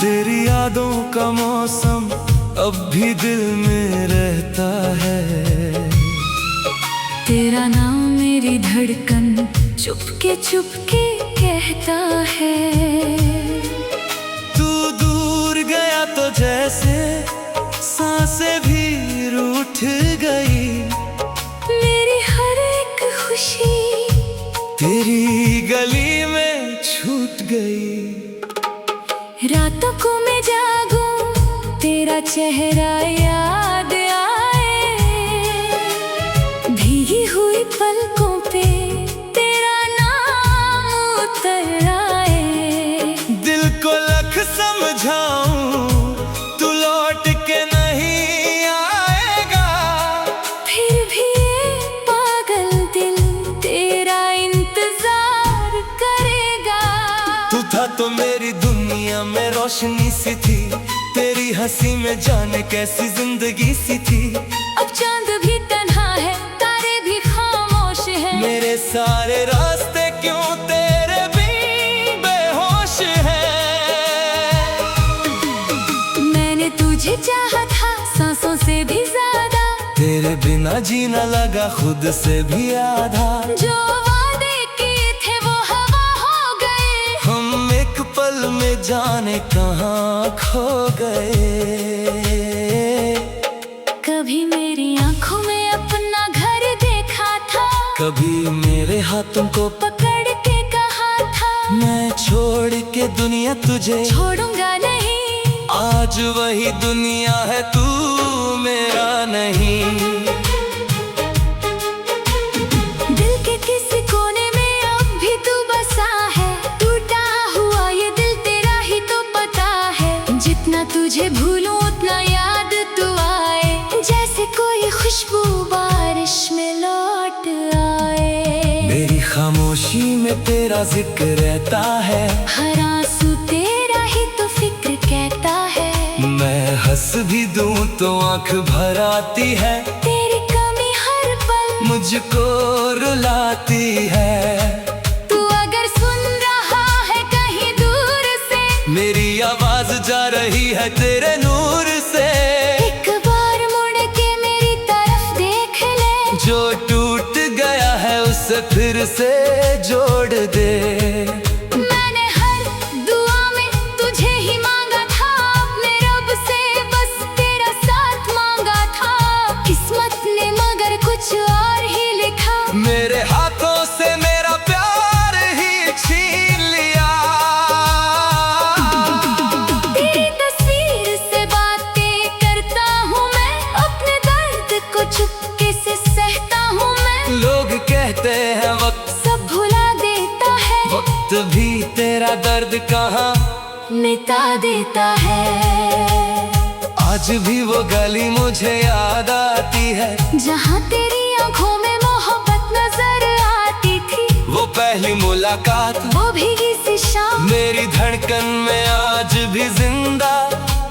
तेरी यादों का मौसम अब भी दिल में रहता है। तेरा नाम मेरी धड़कन चुपके चुपके कहता है। तू दूर गया तो जैसे सांसें भी रूठ गई। मेरी हर एक खुशी तेरी गली में छूट गई। रातों को मैं जागूं तेरा चेहरा याद आए। भीगी हुई पलकों पे तेरा नाम उतर आए। दिल को लख समझाऊं तू लौट के नहीं आएगा। फिर भी ये पागल दिल तेरा इंतजार करेगा। तू था तो मेरी दुनिया में रोशनी सी थी। तेरी हंसी में जाने कैसी जिंदगी सी थी। अब चांद भी तन्हा है तारे भी खामोश हैं। मेरे सारे रास्ते क्यों तेरे बिन बेहोश हैं। मैंने तुझे चाहा था सांसों से भी ज्यादा। तेरे बिना जीना लगा खुद से भी आधा। जो वादे किए थे वो हवा हो गए। हम एक पल में जाने कहाँ खो गए। कभी मेरी आंखों में अपना घर देखा था। कभी मेरे हाथों को पकड़ के कहा था मैं छोड़ के दुनिया तुझे छोड़ूंगा नहीं। आज वही दुनिया है तू मेरा नहीं। दिल के किसी कोने में अब भी तू बसा है। टूटा हुआ ये दिल तेरा ही तो पता है। जितना तुझे भूलूं उतना याद तू आए। जैसे कोई खुशबू बारिश में लौट आए। मेरी खामोशी में तेरा जिक्र रहता है। हर आंसू तेरा ही तो फिक्र कहता है। मैं हंस भी दूं तो आंख भर आती है। तेरी कमी हर पल मुझको रुलाती है। तू अगर सुन रहा है कहीं दूर से मेरी आवाज जा रही है तेरे नूर से। एक बार मुड़ के मेरी तरफ देख ले। जो टूट गया है उसे फिर से जोड़ दे। मैंने हर दुआ में तुझे ही मांगा था। अपने रब से बस तेरा साथ मांगा था। किस्मत ने मगर कुछ और ही लिखा। मेरे हाथों से मेरा प्यार ही छीन लिया। तेरी तस्वीर से बातें करता हूँ मैं। अपने दर्द को चुपके से सहता हूँ मैं। लोग कहते हैं वक्त सब भुला देता है। वक्त भी तेरा दर्द कहाँ मिटा देता है। आज भी वो गली मुझे याद आती है। जहाँ तेरी आंखों में मोहब्बत नजर आती थी। वो पहली मुलाकात वो भीगी सी शाम। मेरी धड़कन में आज भी जिंदा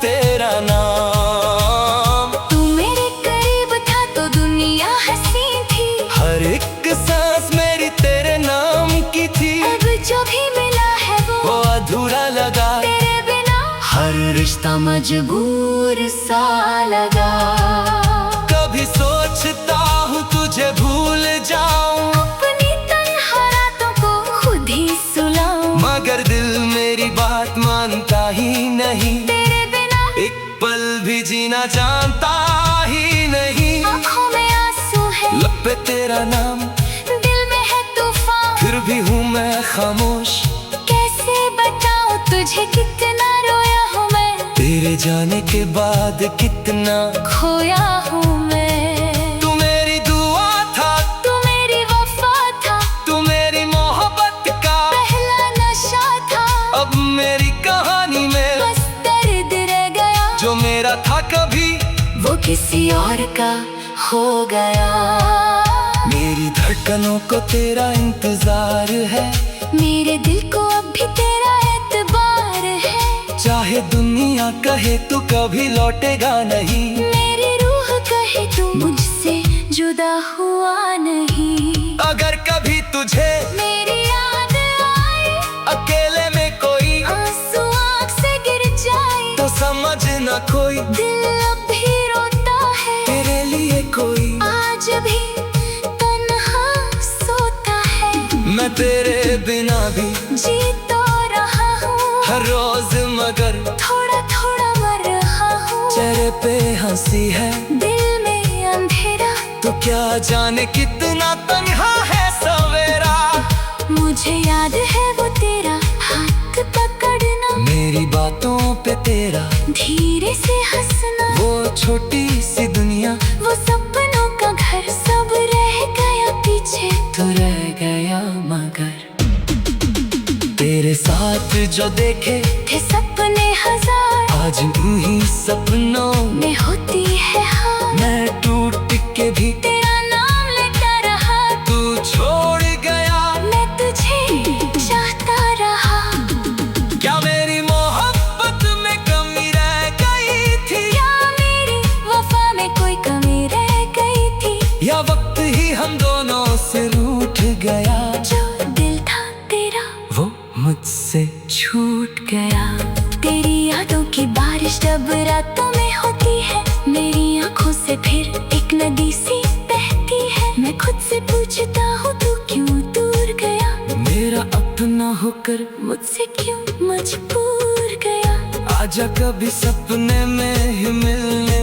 तेरा नाम। तू मेरे करीब था तो दुनिया हंसी थी। हर एक सांस मेरी तेरे नाम की थी। अब जो भी मिला है वो अधूरा लगा तेरे बिना। हर रिश्ता मजबूर सा लगा। कभी सोचता हूँ तुझे भूल जाऊं। अपनी तन्हा रातों को खुद ही सुलाऊं। मगर दिल मेरी बात मानता ही नहीं। तेरे बिना एक पल भी जीना जानता ही नहीं। आँखों में आंसू है लब पे तेरा नाम दिल में है तूफान। फिर भी हूँ मैं खामोश। कैसे बताऊं तुझे कितना रोया हूँ मैं। तेरे जाने के बाद कितना खोया हूँ मैं। तू मेरी दुआ था। तू मेरी वफा था। तू मेरी मोहब्बत का पहला नशा किसी और का हो गया। मेरी धड़कनों को तेरा इंतजार है, मेरे दिल को अब भी तेरा एतबार है। चाहे दुनिया कहे तू कभी लौटेगा नहीं, मेरी रूह कहे तू मुझसे जुदा हुआ नहीं। अगर कभी तुझे मेरी याद आए, अकेले में कोई आंसू आँख से गिर जाए, तो समझ न कोई दिल अब भी रोता है। तेरे लिए कोई आज भी तन्हा सोता है। मैं तेरे बिना भी जी तो रहा हूँ हर रोज, मगर थोड़ा थोड़ा मर रहा हूँ। चेहरे पे हंसी है, दिल में अंधेरा, तो क्या जाने कितना तन्हा है सवेरा। मुझे याद है वो तेरा हाथ पकड़ना, मेरी बातों पे तेरा धीरे से हंसना। वो छोटी सी दुनिया, वो सपनों का घर सब रह गया पीछे। तू रह गया मगर तेरे साथ जो देखे थे सपने हजार, आज उन्हीं सपनों में होती है हार। मैं टूट के भी तेरा नाम लेता रहा, तू छोड़ गया। मैं तुझे चाहता रहा। क्या मेरी मोहब्बत में कमी रह गई थी, क्या मेरी वफा में कोई कमी रह गई थी, या वक्त ही हम दोनों से रूठ गया। जो दिल था तेरा वो मुझसे छूट गया। तेरी यादों की बारिश जब रातों में होती है, मेरी आंखों से फिर एक नदी सी बहती है। मैं खुद से पूछता हूँ तू क्यों दूर गया, मेरा अपना होकर मुझसे क्यों मजबूर गया। आजा कभी सपने में ही मिलने,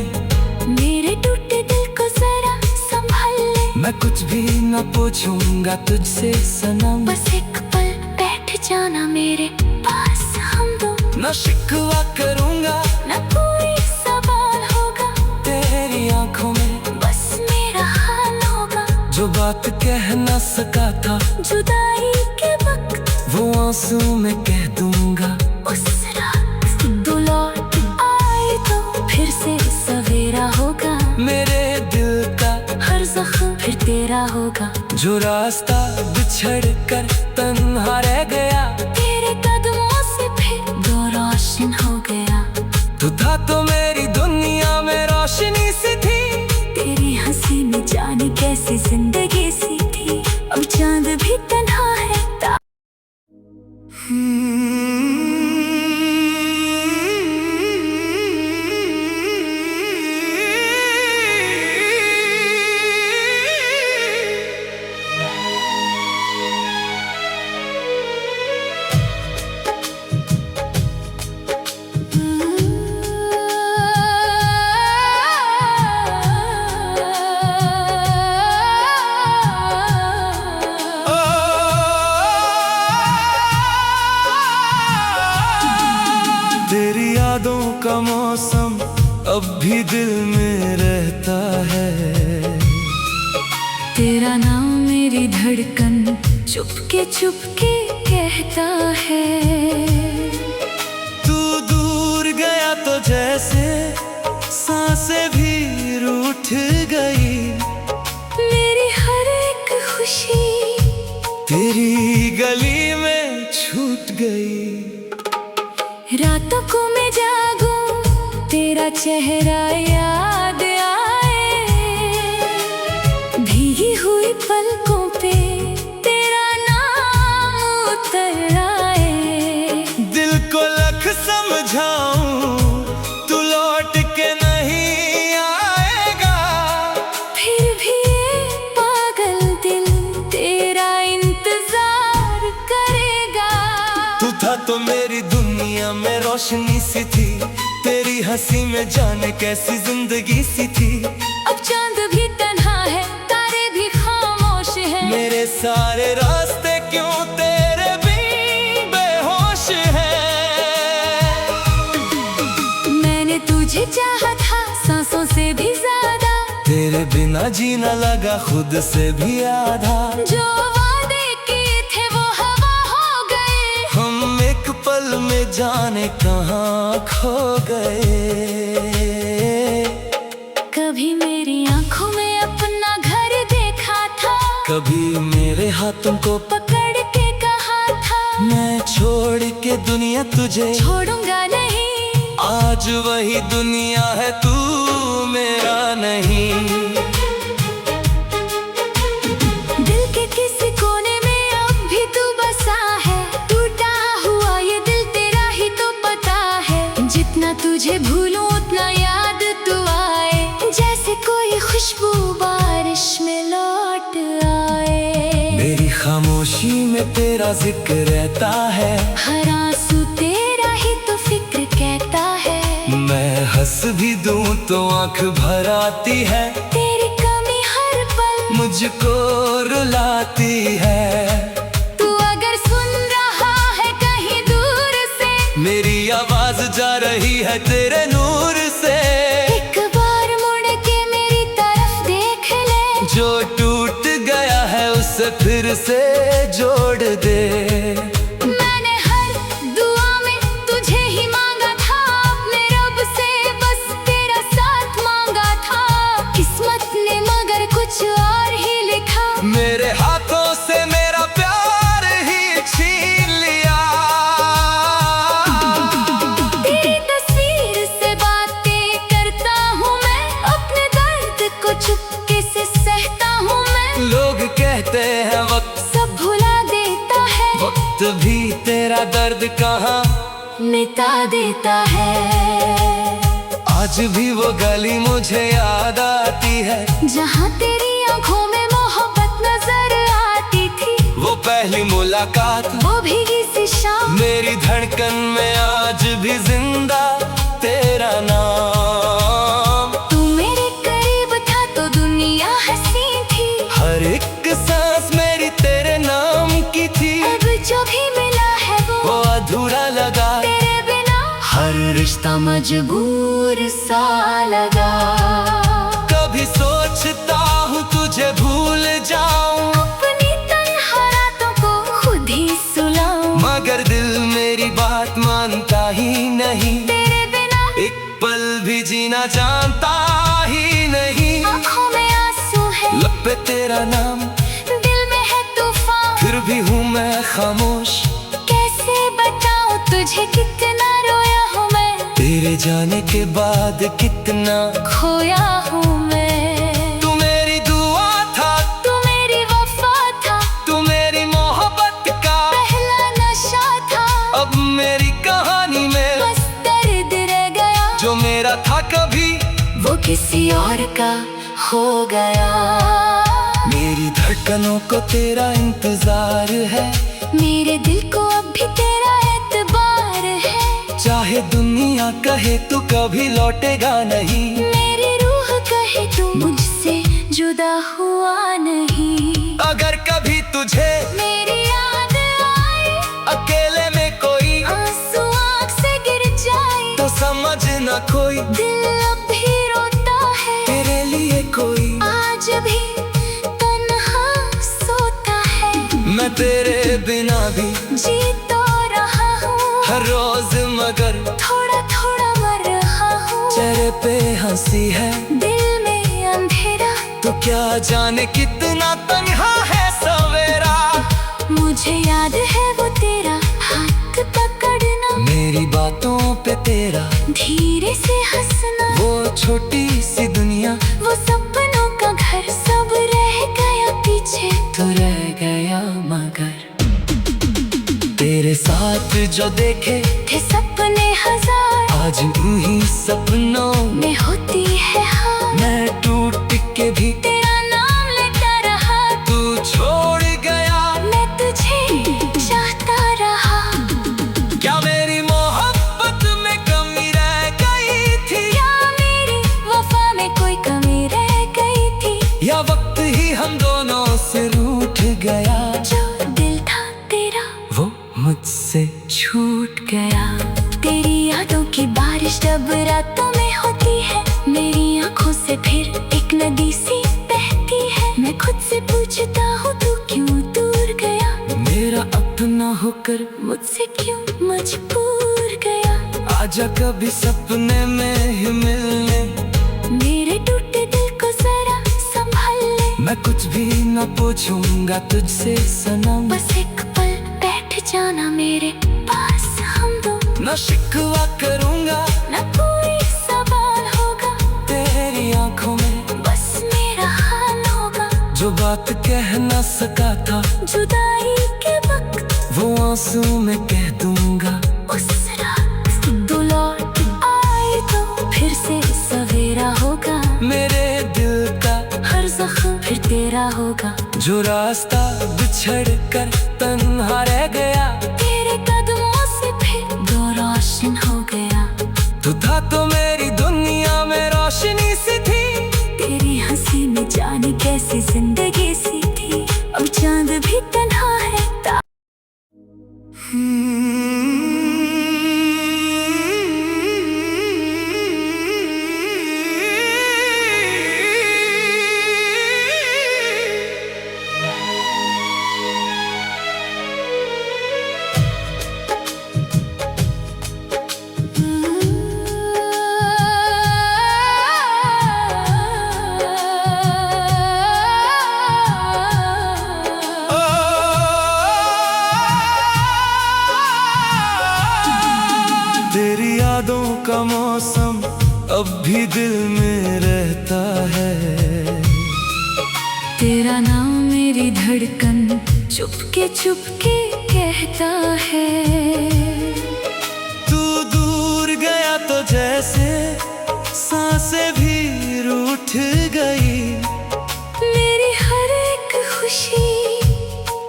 मेरे टूटे दिल को जरा संभाल ले। मैं कुछ भी न पूछूंगा तुझसे सनम, बस एक पल बैठ जाना मेरे पास हम दो। न शिकवा करूंगा न कोई सवाल होगा, तेरी आंखों में बस मेरा हाल होगा। जो बात कह न सका था जुदाई के वक्त वो आंसू में कह दूंगा। उस रात तू लौट आए तो फिर से सवेरा होगा। मेरे दिल का हर जख्म फिर तेरा होगा। जो रास्ता बिछड़ कर तन्हा रह गया, तेरे कदमों से फिर दो रोशन हो गया। तू था तो मेरी दुनिया में रोशनी सी थी, तेरी हंसी में जाने कैसी जिंदगी सी थी। अब चांद भी तन्हा है तेरी यादों का मौसम अब भी दिल में रहता है। तेरा नाम मेरी धड़कन चुपके चुपके कहता है। तू दूर गया तो जैसे सांसें भी रूठ गई, मेरी हर एक खुशी तेरी गली में छूट गई। रातों को मैं जागूं तेरा चेहरा याद आए, भीगी हुई पलकों पे तेरा नाम उतर आए। दिल को लख समझाऊं तू लौट के नहीं आएगा, फिर भी ये पागल दिल तेरा इंतजार करेगा। तू था तो मेरी दुनिया में रोशनी सी थी, तेरी हंसी में जाने कैसी जिंदगी सी थी। अब चांद भी तन्हा है, तारे भी खामोश हैं। मेरे सारे रास्ते क्यों तेरे बिन बेहोश हैं। मैंने तुझे चाहा था सांसों से भी ज्यादा, तेरे बिना जीना लगा खुद से भी आधा। जो वादे किए थे वो हवा हो गए, हम एक पल में जाने कहाँ खो गए। हाथों को पकड़ के कहा था मैं छोड़ के दुनिया तुझे छोड़ूंगा नहीं। आज वही दुनिया है, तू मेरा नहीं। दिल के किसी कोने में अब भी तू बसा है, टूटा हुआ ये दिल तेरा ही तो पता है। जितना तुझे भूलूं उतना याद तू आए, जैसे कोई खुशबू बारिश में लौट आए। मेरी खामोशी में तेरा जिक्र रहता है, हर आंसू तेरा ही तो फिक्र कहता है। मैं हंस भी दूं तो आंख भर आती है, तेरी कमी हर पल मुझको रुलाती है। तू अगर सुन रहा है कहीं दूर से, मेरी आवाज जा रही है तेरे नूर से। एक बार मुड़ के मेरी तरफ देख ले, जो टूट गया है उसे फिर से जोड़ दे। मैंने हर दुआ में तुझे ही मांगा था, अपने रब से बस तेरा साथ मांगा था। किस्मत ने मगर कुछ और ही लिखा, मेरे हाथों से मेरा प्यार ही छीन लिया। तेरी तस्वीर से बातें करता हूँ मैं, अपने दर्द को चुपके से सहता हूँ मैं। लोग कहते हैं वक्त सब भुला देता है, वक्त भी तेरा दर्द कहाँ मिटा देता है। आज भी वो गली मुझे याद आती है, जहाँ तेरी आंखों में मोहब्बत नजर आती थी। वो पहली मुलाकात, वो भीगी सी शाम, मेरी धड़कन में आज भी जिंदा तेरा नाम। तू मेरे करीब था तो दुनिया हंसी थी, हर एक सांस मेरी तेरे नाम की थी। अब जो भी मिला है वो अधूरा लगा, तेरे बिना हर रिश्ता मजबूर सा लगा। कभी सोचता हूँ तुझे भूल जाऊं, अपनी तन्हा रातों को खुद ही सुलाऊं, मगर दिल मेरी बात मानता ही नहीं। तेरे बिना एक पल भी जीना जानता ही नहीं। आँखों में आंसू है, लब पे तेरा नाम, दिल में है तूफान। फिर भी हूँ मैं खामोश, कैसे बताऊं तुझे कितना रोया हूँ मैं, तेरे जाने के बाद कितना खोया हूँ मैं। तू मेरी दुआ था, तू मेरी वफा था, तू मेरी मोहब्बत का पहला नशा था। अब मेरी कहानी में बस दर्द रह गया, जो मेरा था कभी वो किसी और का हो गया। मेरी धड़कनों को तेरा इंतजार है, मेरे दिल को अब भी तेरा एतबार है। चाहे दुनिया कहे तू कभी लौटेगा नहीं, मेरी रूह कहे तू मुझसे जुदा हुआ नहीं। अगर कभी तुझे मेरी याद आए, अकेले में कोई आंसू आँख से गिर जाए, तो समझ न कोई दिल अब भी रोता है। तेरे लिए कोई आज भी तन्हा सोता है, मैं तेरे बिना भी जी तो रहा हूँ हर रोज, मगर थोड़ा थोड़ा मर रहा हूँ। चेहरे पे हंसी है, दिल में अंधेरा, तो क्या जाने कितना तन्हा है सवेरा। मुझे याद है वो तेरा हाथ पकड़ना, मेरी बातों पे तेरा धीरे से हंसना। वो छोटी सी दुनिया, वो सपनों का घर सब रह गया पीछे, तो रह गया मगर तेरे साथ जो देखे थे सपने हजार, आज उन्हीं सपनों में होती है हार। मैं टूट के भी तेरा नाम लेता रहा, तू छोड़ गया। मैं तुझे चाहता रहा। क्या मेरी मोहब्बत में कमी रह गई थी, क्या मेरी वफा में कोई कमी रह गई थी, या वक्त ही हम दोनों से रूठ गया। जो दिल था तेरा वो मुझसे छूट गया। तेरी यादों की बारिश जब रातों में होती है, मेरी आंखों से फिर एक नदी सी बहती है। मैं खुद से पूछता हूँ तू क्यों दूर गया, मेरा अपना होकर मुझसे क्यों मजबूर गया। आजा कभी सपने में ही मिलने, मेरे टूटे दिल को जरा संभाल ले। मैं कुछ भी न पूछूंगा तुझसे सनम, बस एक पल बैठ जाना मेरे पास हम दो। न शिकवा करूंगा न कोई सवाल होगा, तेरी आंखों में बस मेरा हाल होगा। जो बात कह न सका था जुदाई के वक्त वो आंसू में कह दूंगा। उस रात तू लौट आए तो फिर से सवेरा होगा। मेरे दिल का हर जख्म फिर तेरा होगा। जो रास्ता बिछड़ कर तन्हा रह गया, तेरे कदमों से फिर दो रोशन हो गया। तू था तो मेरी दुनिया में रोशनी सी थी, तेरी हंसी में जाने कैसी जिंदगी सी थी। अब चांद भी तन्हा है तेरी यादों का मौसम अब भी दिल में रहता है। तेरा नाम मेरी धड़कन चुपके चुपके कहता है। तू दूर गया तो जैसे सांसें भी रूठ गई, मेरी हर एक खुशी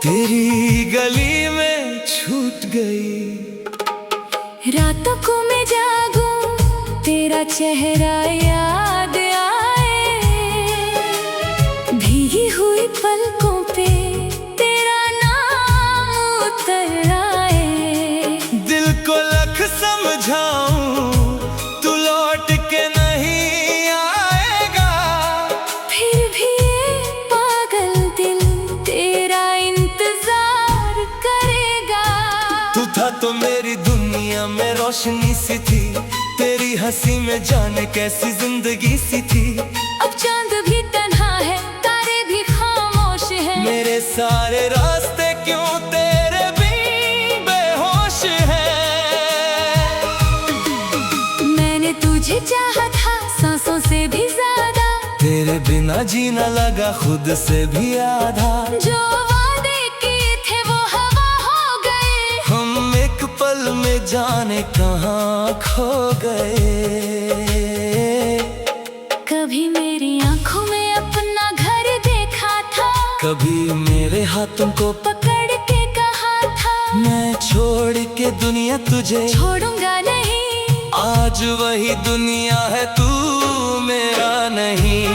तेरी गली में छूट गई। रातों को मैं जागूं तेरा चेहरा याद आए, भीगी हुई पलकों पे तेरा नाम उतर आए। दिल को लख समझाऊं तू लौट के नहीं आएगा, फिर भी ये पागल दिल तेरा इंतजार करेगा। तू था तो मेरी दुनिया में रोशनी सी थी, तेरी हंसी में जाने कैसी जिंदगी सी थी। अब चांद भी तन्हा है, तारे भी खामोश हैं। मेरे सारे रास्ते क्यों तेरे बिन बेहोश हैं। मैंने तुझे चाहा था सांसों से भी ज्यादा, तेरे बिना जीना लगा खुद से भी आधा। जो वादे किए थे वो हवा हो गए, हम एक पल में जाने कहाँ खो गए। कभी मेरी आंखों में अपना घर देखा था, कभी मेरे हाथों को पकड़ के कहा था मैं छोड़ के दुनिया तुझे छोड़ूंगा नहीं। आज वही दुनिया है तू मेरा नहीं।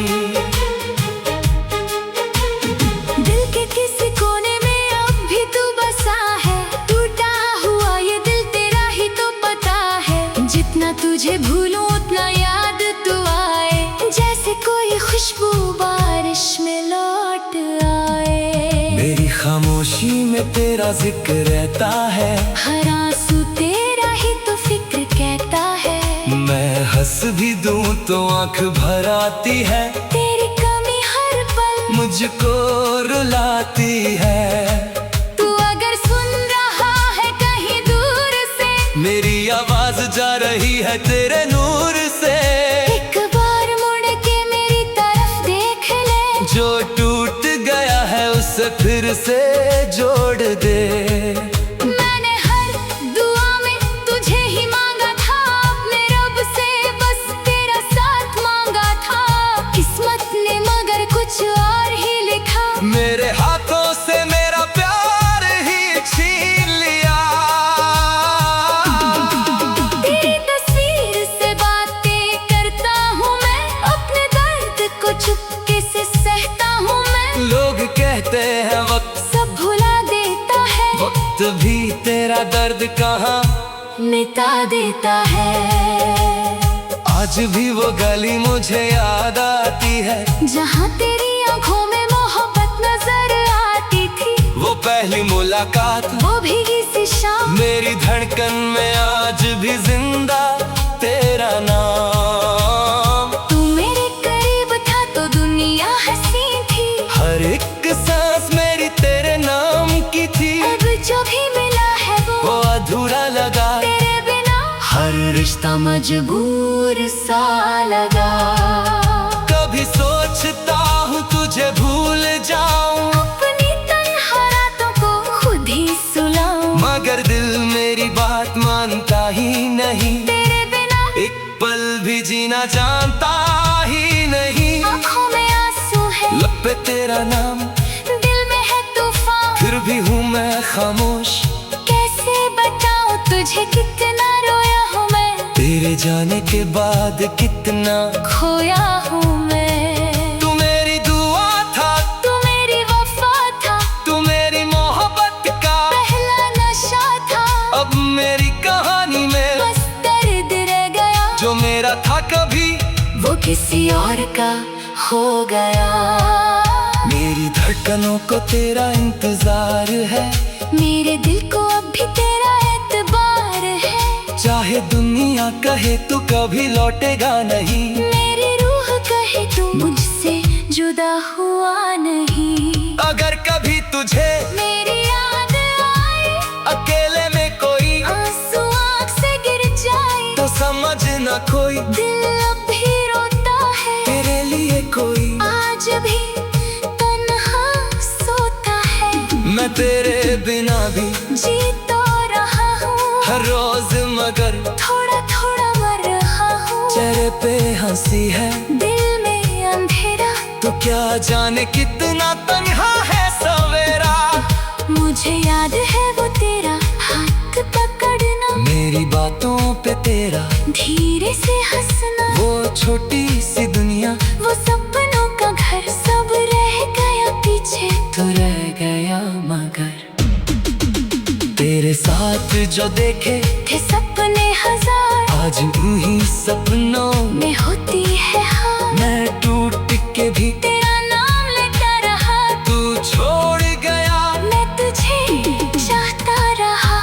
दिल के किसी कोने में अब भी तू बसा है, टूटा हुआ ये दिल तेरा ही तो पता है। जितना तुझे भूलूं उतना याद तू आए, जैसे कोई खुशबू बारिश में लौट आए। मेरी खामोशी में तेरा जिक्र रहता है, हर आंसू तेरा ही तो फिक्र कहता है। मैं हंस भी दूं तो आंख भर आती है, तेरी कमी हर पल मुझको रुलाती है। तू अगर सुन रहा है कहीं दूर से, मेरी आवाज जा रही है तेरे नूर से। एक बार मुड़ के मेरी तरफ देख ले, जो टूट गया है उसे फिर से जोड़ दे। मैंने हर दुआ में तुझे ही मांगा था, अपने रब से बस तेरा साथ मांगा था। किस्मत ने मगर कुछ और ही लिखा, मेरे हाथों से मेरा प्यार ही छीन लिया। तेरी तस्वीर से बातें करता हूँ मैं, अपने दर्द को चुपके से सहता हूँ मैं। लोग कहते हैं वक्त सब भुला देता है, वक्त भी तेरा दर्द कहाँ मिटा देता है। आज भी वो गली मुझे याद आती है, जहाँ तेरी आंखों में मोहब्बत नजर आती थी। वो पहली मुलाकात वो भीगी सी शाम, मेरी धड़कन में आज भी जिंदा तेरा नाम। तू मेरे करीब था तो दुनिया हंसी थी। रिश्ता मजबूर सा लगा। कभी सोचता हूँ तुझे भूल जाऊं, अपनी तन्हा रातों को खुद ही सुलाऊं, मगर दिल मेरी बात मानता ही नहीं। तेरे बिना एक पल भी जीना जानता ही नहीं। आँखों में आंसू है, लब पे तेरा नाम, दिल में है तूफान, फिर भी हूँ मैं खामोश। कैसे बताऊं तुझे कितना रोया हूँ मैं, तेरे जाने के बाद कितना खोया हूँ मैं। तू मेरी दुआ था, तू मेरी वफा था, तू मेरी मोहब्बत का पहला नशा था। अब मेरी कहानी में बस दर्द रह गया, जो मेरा था कभी वो किसी और का हो गया। मेरी धड़कनों को तेरा इंतजार है, मेरे दिल को अब भी तेरा एतबार है। चाहे दुनिया कहे तू कभी लौटेगा नहीं, मेरी रूह कहे तू मुझसे जुदा हुआ नहीं। अगर कभी तुझे मेरी याद आए, अकेले में कोई आंसू आँख से गिर जाए, तो समझ न कोई दिल अब भी रोता है। तेरे लिए कोई आज भी तन्हा सोता है, मैं तेरे बिना भी जी तो रहा हूँ हर रोज, मगर थोड़ा थोड़ा मर रहा हूँ। चेहरे पे हंसी है, दिल में अंधेरा, तो क्या जाने कितना तन्हा है सवेरा। मुझे याद है वो तेरा हाथ पकड़ना, मेरी बातों पे तेरा धीरे से हंसना, वो छोटी सी दुनिया, वो सपनों का घर सब रह गया पीछे। तू रह गया मगर तेरे साथ जो देखे थे सपने हजार, आज उन्हीं सपनों में होती है हार। मैं टूट के भी तेरा नाम लेता रहा, तू छोड़ गया। मैं तुझे चाहता रहा।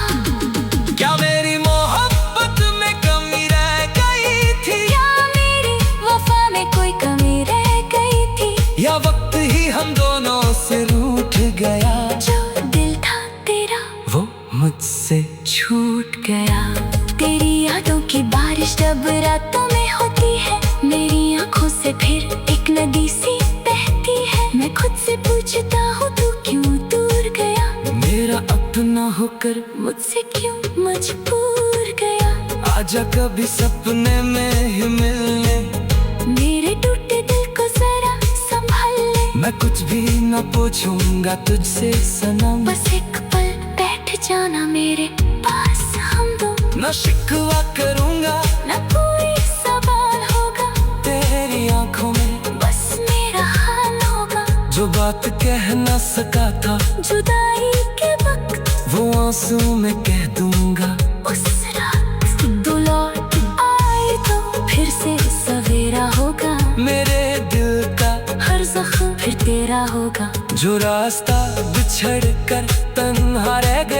क्या मेरी मोहब्बत में कमी रह गई थी, क्या मेरी वफा में कोई कमी रह गई थी, या वक्त ही हम दोनों से रूठ गया। जो दिल था तेरा वो मुझसे छूट गया। तेरी यादों की बारिश जब रातों में होती है, मेरी आंखों से फिर एक नदी सी बहती है। मैं खुद से पूछता हूँ तू क्यों दूर गया, मेरा अपना होकर मुझसे क्यों मजबूर गया। आजा कभी सपने में ही मिलने, मेरे टूटे दिल को जरा संभाल ले, मैं कुछ भी न पूछूंगा तुझसे सनम। बस एक पल बैठ जाना मेरे पास, हम दो न शिकवा करूंगा, न कोई सवाल होगा, तेरी आंखों में बस मेरा हाल होगा। जो बात कह न सका था, जुदाई के वक्त वो आंसू में कह दूंगा। उस रात तू लौट आए तो फिर से सवेरा होगा, मेरे दिल का हर जख्म फिर तेरा होगा। जो रास्ता बिछड़ कर तन्हा रह गया,